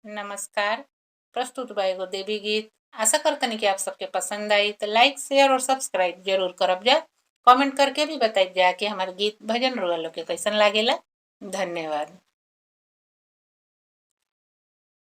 नमस्कार। प्रस्तुत बा एगो देवी गीत। आशा करतनी कि आप सबके पसंद आई तो लाइक शेयर और सब्सक्राइब जरूर करब जा। कमेंट करके भी बताइब जा कि हमार गीत भजन रुआ लोग के कैसन लागेला। धन्यवाद।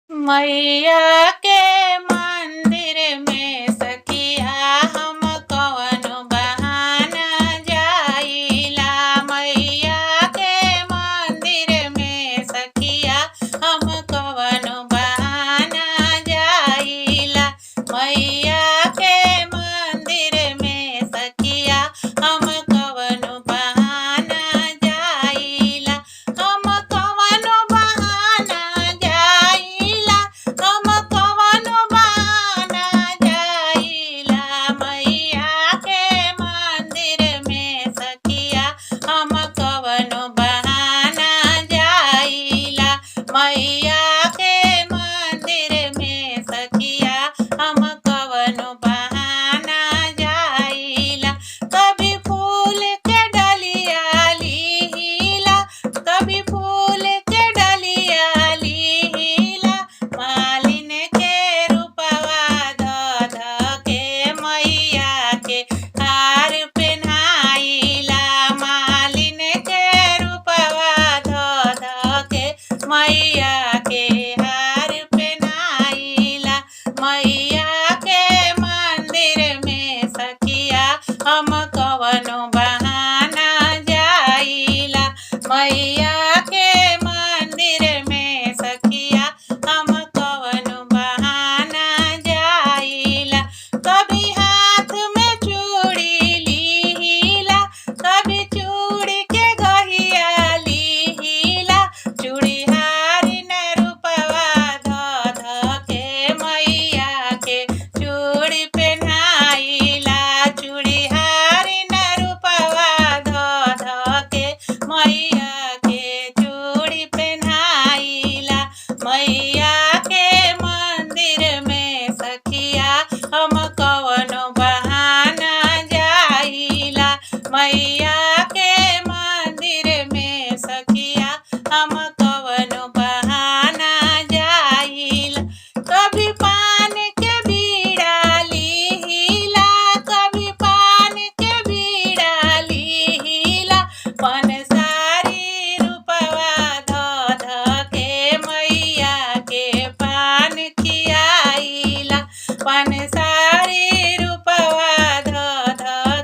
मैया के मंदिर में सखिया हम कवनो बहाना जाइला। मैया के मंदिर में सखिया हम कवनो बहाना जाइला। मैया के मंदिर में सखिया हम कवनो बहाना जाइला। हम कवनो बहाना जाइला। हम कवनो बहाना जाइला। मैया के मंदिर में सखिया हम कवनो बहाना जाइला। मैया के मंदिर में सखिया हम कवनो बहाना जाइला। कभी फूल के डलिया लिहिला। कभी फूल के डलिया लिहिला। मालिन के रूपवा ध के मैया के हार पेन्हाइला। मालिन के रूपवा ध के मैया के हार पेन्हाइला। मैया के मंदिर में सखिया हम कवनो बहाना जाइला। मैया के मंदिर में सखिया हम कवनो बहाना जाइला। कभी हाथ में चूड़ी लिहिला। कभी चूड़ी के गहिया लिहिला। चूड़ी हारी न रूपवा ध के मैया के चूड़ी पेन्हाइला। चूड़ी हारी न रूपवा ध के मैया के चूड़ी पेन्हाइला। मैया के मंदिर में सखिया हम कवनो बहाना जाइला। मैया के मंदिर में सखिया हम कवनो बहाना जाइला। कभी पान के बीड़ा लिहिला। कभी पान के बीड़ा लिहिला। पनसारी रूपवा ध के मैया के पान खियाइला। पनसारी रूपवा ध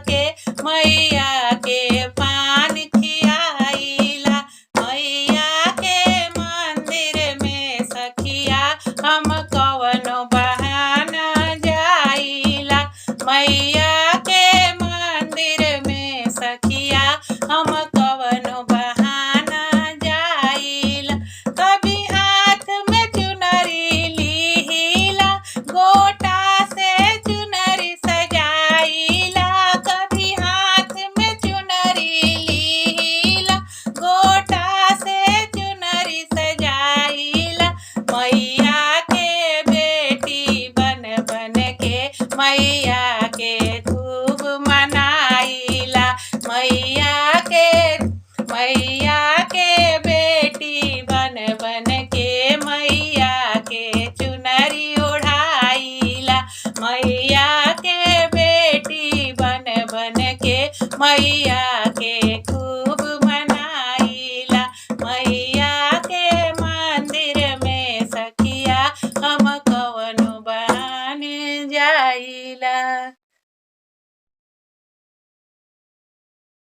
के मैया के पान खियाइला। मैया के मंदिर में सखिया हम कवनो बहाना जाइला। मैया के मंदिर में सखिया हम कवनो बहाना जाइला। कभी हाथ में चुनरी लिहिला। गोटा से चुनरी सजाइला। कभी हाथ में चुनरी लिहिला। गोटा से चुनरी सजाइला। मैया के बेटी बन बन के मैया के खूब मनाइला। मैया के बेटी बन बन के मैया के चुनरी ओढ़ाइला। मैया के बेटी बन बन के मैया के खूब मनाइला। मैया के मंदिर में सखिया हम कवनो बहाने जाइला।